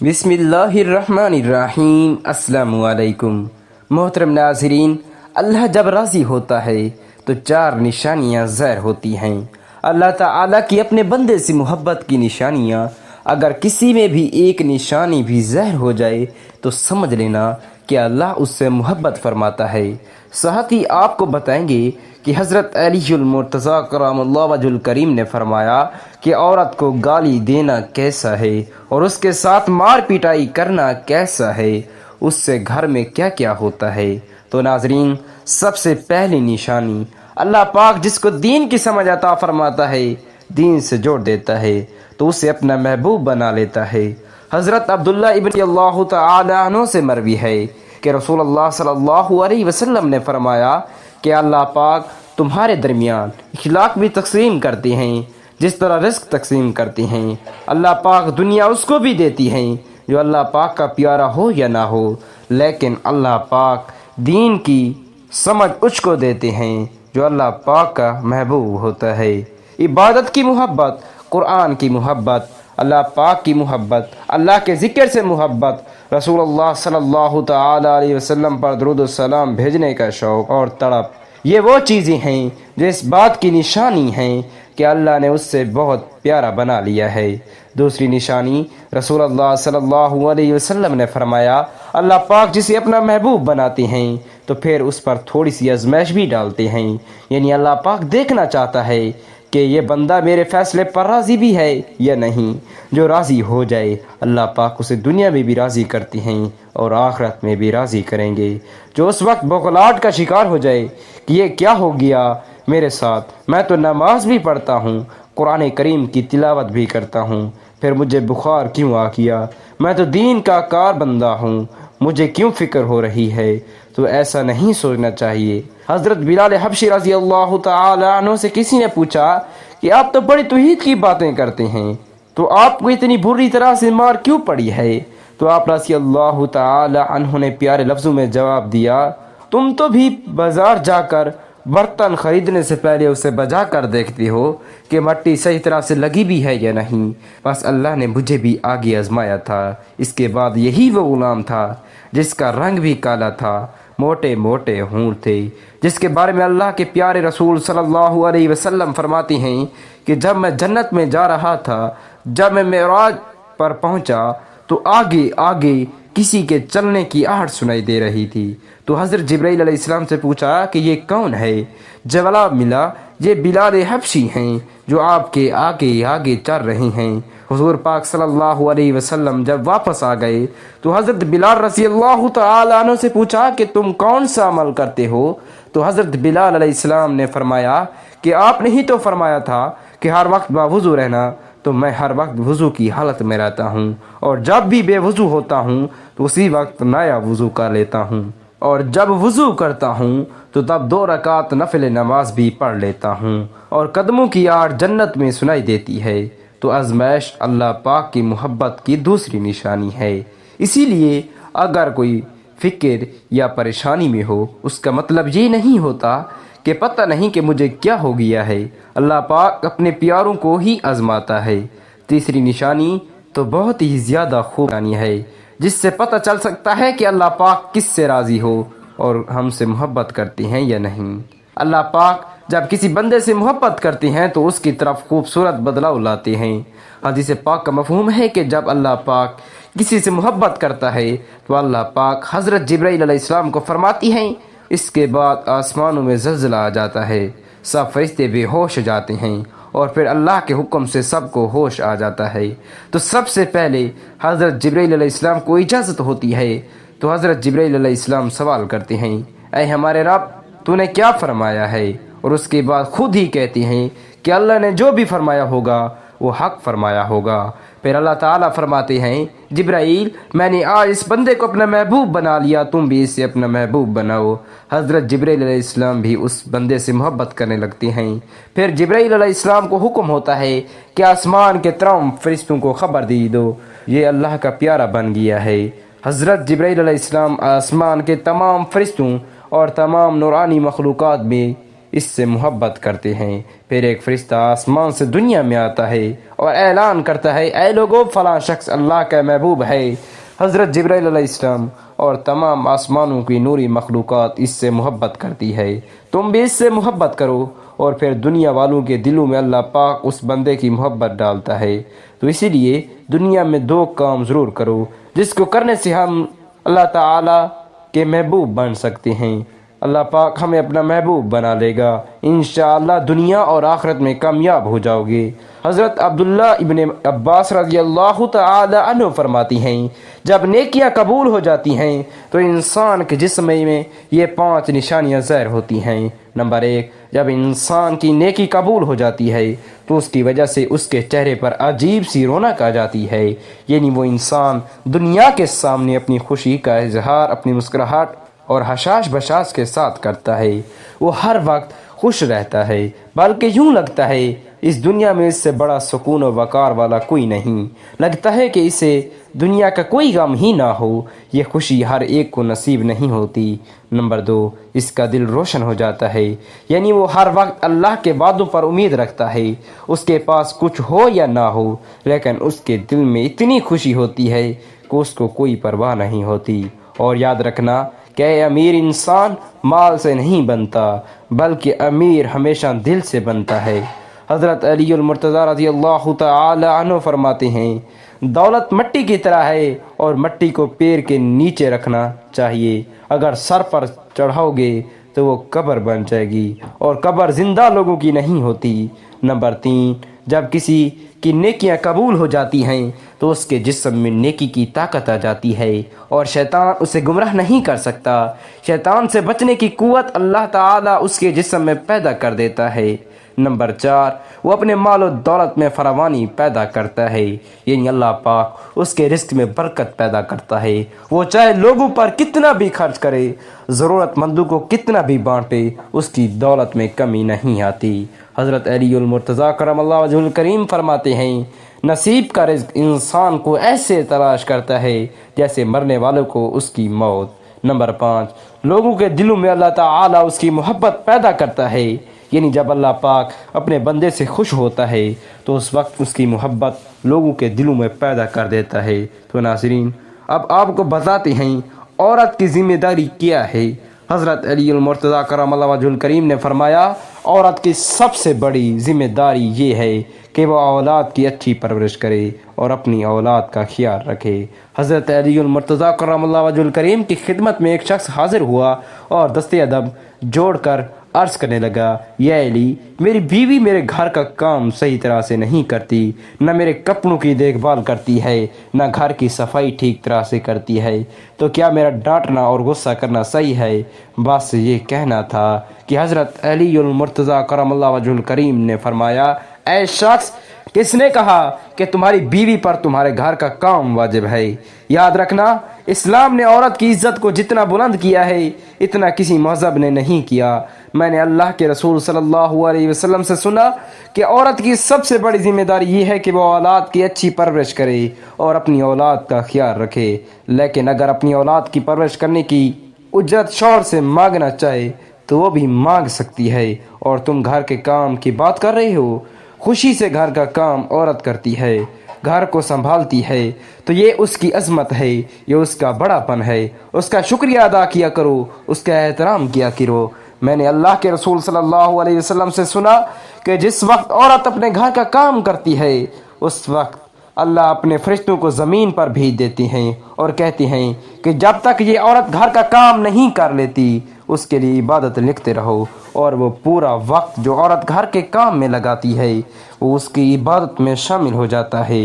بسم اللہ الرحمن الرحیم۔ السلام علیکم محترم ناظرین، اللہ جب راضی ہوتا ہے تو چار نشانیاں ظاہر ہوتی ہیں۔ اللہ تعالیٰ کی اپنے بندے سے محبت کی نشانیاں اگر کسی میں بھی ایک نشانی بھی ظاہر ہو جائے تو سمجھ لینا کہ اللہ اس سے محبت فرماتا ہے۔ ساتھ ہی آپ کو بتائیں گے کہ حضرت علی المرتضیٰ کرام اللہ وجہ الکریم نے فرمایا کہ عورت کو گالی دینا کیسا ہے اور اس کے ساتھ مار پیٹائی کرنا کیسا ہے، اس سے گھر میں کیا کیا ہوتا ہے۔ تو ناظرین، سب سے پہلی نشانی، اللہ پاک جس کو دین کی سمجھ عطا فرماتا ہے، دین سے جوڑ دیتا ہے تو اسے اپنا محبوب بنا لیتا ہے۔ حضرت عبداللہ ابن اللہ تعالی عنہ سے مروی ہے کہ رسول اللہ صلی اللہ علیہ وسلم نے فرمایا کہ اللہ پاک تمہارے درمیان اخلاق بھی تقسیم کرتے ہیں جس طرح رزق تقسیم کرتے ہیں۔ اللہ پاک دنیا اس کو بھی دیتی ہیں جو اللہ پاک کا پیارا ہو یا نہ ہو، لیکن اللہ پاک دین کی سمجھ اس کو دیتے ہیں جو اللہ پاک کا محبوب ہوتا ہے۔ عبادت کی محبت، قرآن کی محبت، اللہ پاک کی محبت، اللہ کے ذکر سے محبت، رسول اللہ صلی اللہ تعالی علیہ وسلم پر درود و سلام بھیجنے کا شوق اور تڑپ، یہ وہ چیزیں ہیں جو اس بات کی نشانی ہیں کہ اللہ نے اس سے بہت پیارا بنا لیا ہے۔ دوسری نشانی، رسول اللہ صلی اللہ علیہ وسلم نے فرمایا اللہ پاک جسے اپنا محبوب بناتے ہیں تو پھر اس پر تھوڑی سی آزمائش بھی ڈالتے ہیں، یعنی اللہ پاک دیکھنا چاہتا ہے کہ یہ بندہ میرے فیصلے پر راضی بھی ہے یا نہیں۔ جو راضی ہو جائے اللہ پاک اسے دنیا میں بھی راضی کرتے ہیں اور آخرت میں بھی راضی کریں گے۔ جو اس وقت بغلاٹ کا شکار ہو جائے کہ یہ کیا ہو گیا میرے ساتھ، میں تو نماز بھی پڑھتا ہوں، قرآن کریم کی تلاوت بھی کرتا ہوں، پھر مجھے بخار کیوں آ گیا، میں تو دین کا کار بندہ ہوں، مجھے کیوں فکر ہو رہی ہے، تو ایسا نہیں سوچنا چاہیے۔ حضرت بلال حبشی رضی اللہ تعالی عنہ سے کسی نے پوچھا کہ آپ تو بڑی توحید کی باتیں کرتے ہیں، تو آپ کو اتنی بری طرح سے مار کیوں پڑی ہے؟ تو آپ رضی اللہ تعالی عنہ نے پیارے لفظوں میں جواب دیا، تم تو بھی بازار جا کر برتن خریدنے سے پہلے اسے بجا کر دیکھتے ہو کہ مٹی صحیح طرح سے لگی بھی ہے یا نہیں۔ بس اللہ نے مجھے بھی آگے آزمایا تھا۔ اس کے بعد یہی وہ غلام تھا جس کا رنگ بھی کالا تھا، موٹے موٹے ہونٹ تھے، جس کے بارے میں اللہ کے پیارے رسول صلی اللہ علیہ وسلم فرماتے ہیں کہ جب میں جنت میں جا رہا تھا، جب میں معراج پر پہنچا تو آگے آگے کسی کے چلنے کی آہٹ سنائی دے رہی تھی۔ تو حضرت جبرائیل علیہ السلام سے پوچھا کہ یہ کون ہے؟ جواب ملا یہ بلال حبشی ہیں جو آپ کے آگے آگے چل رہے ہیں۔ حضور پاک صلی اللہ علیہ وسلم جب واپس آ گئے تو حضرت بلال رضی اللہ تعالی عنہ سے پوچھا کہ تم کون سا عمل کرتے ہو؟ تو حضرت بلال علیہ السلام نے فرمایا کہ آپ نے ہی تو فرمایا تھا کہ ہر وقت باوضو رہنا، تو میں ہر وقت وضو کی حالت میں رہتا ہوں، اور جب بھی بے وضو ہوتا ہوں تو اسی وقت نیا وضو کر لیتا ہوں، اور جب وضو کرتا ہوں تو تب 2 رکعت نفل نماز بھی پڑھ لیتا ہوں، اور قدموں کی آڑ جنت میں سنائی دیتی ہے۔ تو آزمائش اللہ پاک کی محبت کی دوسری نشانی ہے۔ اسی لیے اگر کوئی فکر یا پریشانی میں ہو، اس کا مطلب یہ نہیں ہوتا کہ پتہ نہیں کہ مجھے کیا ہو گیا ہے، اللہ پاک اپنے پیاروں کو ہی آزماتا ہے۔ تیسری نشانی تو بہت ہی زیادہ خوب نشانی ہے جس سے پتہ چل سکتا ہے کہ اللہ پاک کس سے راضی ہو اور ہم سے محبت کرتے ہیں یا نہیں۔ اللہ پاک جب کسی بندے سے محبت کرتے ہیں تو اس کی طرف خوبصورت بدلاؤ لاتے ہیں۔ حدیث پاک کا مفہوم ہے کہ جب اللہ پاک کسی سے محبت کرتا ہے تو اللہ پاک حضرت جبرائیل علیہ السلام کو فرماتی ہیں، اس کے بعد آسمانوں میں زلزلہ آ جاتا ہے، سب فرشتے بے ہوش ہو جاتے ہیں، اور پھر اللہ کے حکم سے سب کو ہوش آ جاتا ہے۔ تو سب سے پہلے حضرت جبرائیل علیہ السلام کو اجازت ہوتی ہے تو حضرت جبرائیل علیہ السلام سوال کرتے ہیں، اے ہمارے رب تو نے کیا فرمایا ہے؟ اور اس کے بعد خود ہی کہتے ہیں کہ اللہ نے جو بھی فرمایا ہوگا وہ حق فرمایا ہوگا۔ پھر اللہ تعالیٰ فرماتے ہیں، جبرائیل میں نے آج اس بندے کو اپنا محبوب بنا لیا، تم بھی اسے اپنا محبوب بناؤ۔ حضرت جبرائیل علیہ السلام بھی اس بندے سے محبت کرنے لگتے ہیں۔ پھر جبرائیل علیہ السلام کو حکم ہوتا ہے کہ آسمان کے تمام فرشتوں کو خبر دے دو، یہ اللہ کا پیارا بن گیا ہے۔ حضرت جبرائیل علیہ السلام آسمان کے تمام فرشتوں اور تمام نورانی مخلوقات میں اس سے محبت کرتے ہیں۔ پھر ایک فرشتہ آسمان سے دنیا میں آتا ہے اور اعلان کرتا ہے، اے لوگو فلاں شخص اللہ کا محبوب ہے۔ حضرت جبرائیل علیہ السلام اور تمام آسمانوں کی نوری مخلوقات اس سے محبت کرتی ہے۔ تم بھی اس سے محبت کرو۔ اور پھر دنیا والوں کے دلوں میں اللہ پاک اس بندے کی محبت ڈالتا ہے۔ تو اسی لیے دنیا میں دو کام ضرور کرو جس کو کرنے سے ہم اللہ تعالیٰ کے محبوب بن سکتے ہیں۔ اللہ پاک ہمیں اپنا محبوب بنا لے گا، انشاءاللہ دنیا اور آخرت میں کامیاب ہو جاؤ گے۔ حضرت عبداللہ ابن عباس رضی اللہ تعالی عنہ فرماتی ہیں، جب نیکیاں قبول ہو جاتی ہیں تو انسان کے جسم میں یہ 5 نشانیاں ظاہر ہوتی ہیں۔ نمبر 1، جب انسان کی نیکی قبول ہو جاتی ہے تو اس کی وجہ سے اس کے چہرے پر عجیب سی رونق آ جاتی ہے، یعنی وہ انسان دنیا کے سامنے اپنی خوشی کا اظہار اپنی مسکراہٹ اور حشاش بشاش کے ساتھ کرتا ہے۔ وہ ہر وقت خوش رہتا ہے، بلکہ یوں لگتا ہے اس دنیا میں اس سے بڑا سکون و وقار والا کوئی نہیں۔ لگتا ہے کہ اسے دنیا کا کوئی غم ہی نہ ہو۔ یہ خوشی ہر ایک کو نصیب نہیں ہوتی۔ نمبر 2، اس کا دل روشن ہو جاتا ہے، یعنی وہ ہر وقت اللہ کے وعدوں پر امید رکھتا ہے۔ اس کے پاس کچھ ہو یا نہ ہو، لیکن اس کے دل میں اتنی خوشی ہوتی ہے کہ اس کو کوئی پرواہ نہیں ہوتی۔ اور یاد رکھنا کہ امیر انسان مال سے نہیں بنتا، بلکہ امیر ہمیشہ دل سے بنتا ہے۔ حضرت علی المرتضیٰ رضی اللہ تعالی عنہ فرماتے ہیں، دولت مٹی کی طرح ہے اور مٹی کو پیر کے نیچے رکھنا چاہیے۔ اگر سر پر چڑھاؤ گے تو وہ قبر بن جائے گی، اور قبر زندہ لوگوں کی نہیں ہوتی۔ نمبر 3، جب کسی کی نیکیاں قبول ہو جاتی ہیں تو اس کے جسم میں نیکی کی طاقت آ جاتی ہے اور شیطان اسے گمراہ نہیں کر سکتا۔ شیطان سے بچنے کی قوت اللہ تعالیٰ اس کے جسم میں پیدا کر دیتا ہے۔ نمبر 4، وہ اپنے مال و دولت میں فراوانی پیدا کرتا ہے، یعنی اللہ پاک اس کے رزق میں برکت پیدا کرتا ہے۔ وہ چاہے لوگوں پر کتنا بھی خرچ کرے، ضرورت مندوں کو کتنا بھی بانٹے، اس کی دولت میں کمی نہیں آتی۔ حضرت علی المرتضیٰ کرم اللہ وجہہ الکریم فرماتے ہیں، نصیب کا رزق انسان کو ایسے تلاش کرتا ہے جیسے مرنے والوں کو اس کی موت۔ نمبر 5، لوگوں کے دلوں میں اللہ تعالیٰ اس کی محبت پیدا کرتا ہے، یعنی جب اللہ پاک اپنے بندے سے خوش ہوتا ہے تو اس وقت اس کی محبت لوگوں کے دلوں میں پیدا کر دیتا ہے۔ تو ناظرین، اب آپ کو بتاتے ہیں عورت کی ذمہ داری کیا ہے۔ حضرت علی المرتضیٰ کرم اللہ وجہہ الکریم نے فرمایا، عورت کی سب سے بڑی ذمہ داری یہ ہے کہ وہ اولاد کی اچھی پرورش کرے اور اپنی اولاد کا خیال رکھے۔ حضرت علی المرتضیٰ کرم اللہ وجہہ الکریم کی خدمت میں ایک شخص حاضر ہوا اور دست ادب جوڑ کر عرض کرنے لگا، یا علی، میری بیوی میرے گھر کا کام صحیح طرح سے نہیں کرتی، نہ میرے کپڑوں کی دیکھ بھال کرتی ہے، نہ گھر کی صفائی ٹھیک طرح سے کرتی ہے، تو کیا میرا ڈانٹنا اور غصہ کرنا صحیح ہے؟ بس یہ کہنا تھا کہ حضرت علی المرتضیٰ کرم اللہ وجہہ الکریم نے فرمایا، اے شخص، کس نے کہا کہ تمہاری بیوی پر تمہارے گھر کا کام واجب ہے؟ یاد رکھنا، اسلام نے عورت کی عزت کو جتنا بلند کیا ہے اتنا کسی مذہب نے نہیں کیا۔ میں نے اللہ کے رسول صلی اللہ علیہ وسلم سے سنا کہ عورت کی سب سے بڑی ذمہ داری یہ ہے کہ وہ اولاد کی اچھی پرورش کرے اور اپنی اولاد کا خیال رکھے، لیکن اگر اپنی اولاد کی پرورش کرنے کی اجرت شوہر سے مانگنا چاہے تو وہ بھی مانگ سکتی ہے۔ اور تم گھر کے کام کی بات کر رہے ہو، خوشی سے گھر کا کام عورت کرتی ہے، گھر کو سنبھالتی ہے، تو یہ اس کی عظمت ہے، یہ اس کا بڑا پن ہے۔ اس کا شکریہ ادا کیا کرو، اس کا احترام کیا کرو۔ میں نے اللہ کے رسول صلی اللہ علیہ وسلم سے سنا کہ جس وقت عورت اپنے گھر کا کام کرتی ہے اس وقت اللہ اپنے فرشتوں کو زمین پر بھیج دیتے ہیں اور کہتے ہیں کہ جب تک یہ عورت گھر کا کام نہیں کر لیتی اس کے لیے عبادت لکھتے رہو، اور وہ پورا وقت جو عورت گھر کے کام میں لگاتی ہے وہ اس کی عبادت میں شامل ہو جاتا ہے۔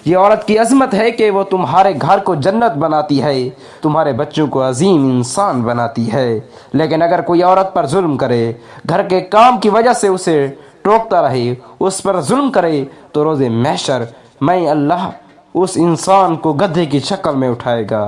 یہ عورت کی عظمت ہے کہ وہ تمہارے گھر کو جنت بناتی ہے، تمہارے بچوں کو عظیم انسان بناتی ہے۔ لیکن اگر کوئی عورت پر ظلم کرے، گھر کے کام کی وجہ سے اسے ٹوکتا رہے، اس پر ظلم کرے، تو روز محشر میں اللہ اس انسان کو گدھے کی شکل میں اٹھائے گا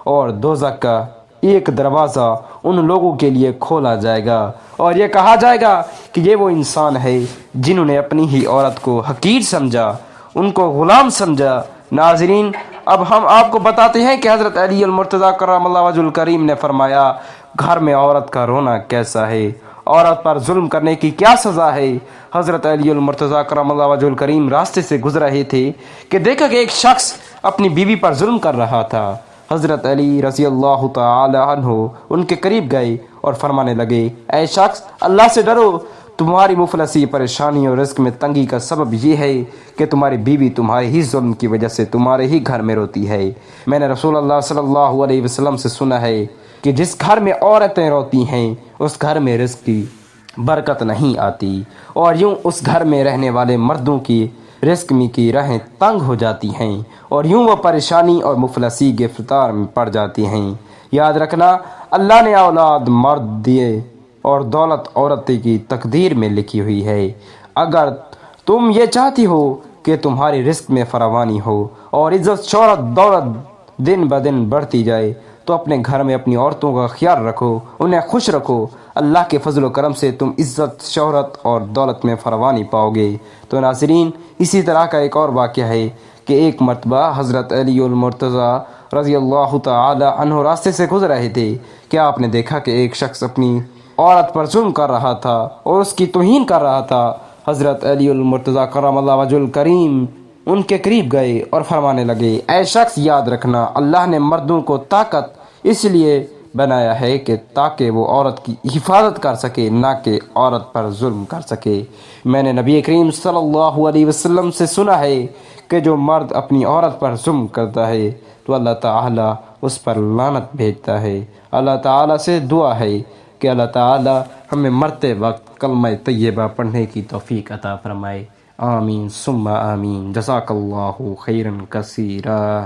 اور دوزخ کا ایک دروازہ ان لوگوں کے لیے کھولا جائے گا اور یہ کہا جائے گا کہ یہ وہ انسان ہے جنہوں نے اپنی ہی عورت کو حقیر سمجھا، ان کو غلام سمجھا۔ ناظرین، اب ہم آپ کو بتاتے ہیں کہ حضرت علی المرتضیٰ کرم اللہ وجہہ الکریم نے فرمایا، گھر میں عورت کا رونا کیسا ہے؟ عورت پر ظلم کرنے کی کیا سزا ہے؟ حضرت علی المرتضیٰ کرم اللہ وجہ الکریم راستے سے گزر رہے تھے کہ دیکھا کہ ایک شخص اپنی بیوی پر ظلم کر رہا تھا۔ حضرت علی رضی اللہ تعالی عنہ ان کے قریب گئے اور فرمانے لگے، اے شخص، اللہ سے ڈرو، تمہاری مفلسی، پریشانی اور رزق میں تنگی کا سبب یہ ہے کہ تمہاری بیوی تمہارے ہی ظلم کی وجہ سے تمہارے ہی گھر میں روتی ہے۔ میں نے رسول اللہ صلی اللہ علیہ وسلم سے سنا ہے کہ جس گھر میں عورتیں روتی ہیں اس گھر میں رزق کی برکت نہیں آتی، اور یوں اس گھر میں رہنے والے مردوں کی رزق کی راہیں تنگ ہو جاتی ہیں، اور یوں وہ پریشانی اور مفلسی گرفتار میں پڑ جاتی ہیں۔ یاد رکھنا، اللہ نے اولاد مرد دیے اور دولت عورت کی تقدیر میں لکھی ہوئی ہے۔ اگر تم یہ چاہتی ہو کہ تمہاری رزق میں فراوانی ہو اور عزت، شہرت، دولت دن بدن بڑھتی جائے تو اپنے گھر میں اپنی عورتوں کا خیال رکھو، انہیں خوش رکھو۔ اللہ کے فضل و کرم سے تم عزت، شہرت اور دولت میں فراوانی پاؤ گے۔ تو ناظرین، اسی طرح کا ایک اور واقعہ ہے کہ ایک مرتبہ حضرت علی المرتضیٰ رضی اللہ تعالی عنہ راستے سے گزر رہے تھے کہ آپ نے دیکھا کہ ایک شخص اپنی عورت پر ظلم کر رہا تھا اور اس کی توہین کر رہا تھا۔ حضرت علی المرتضیٰ کرم اللہ وجہ الکریم ان کے قریب گئے اور فرمانے لگے، اے شخص، یاد رکھنا، اللہ نے مردوں کو طاقت اس لیے بنایا ہے کہ تاکہ وہ عورت کی حفاظت کر سکے، نہ کہ عورت پر ظلم کر سکے۔ میں نے نبی کریم صلی اللہ علیہ وسلم سے سنا ہے کہ جو مرد اپنی عورت پر ظلم کرتا ہے تو اللہ تعالیٰ اس پر لعنت بھیجتا ہے۔ اللہ تعالیٰ سے دعا ہے کہ اللہ تعالیٰ ہمیں مرتے وقت کلمہ طیبہ پڑھنے کی توفیق عطا فرمائے۔ آمین ثم آمین۔ جزاک اللہ خیرا کثیرا۔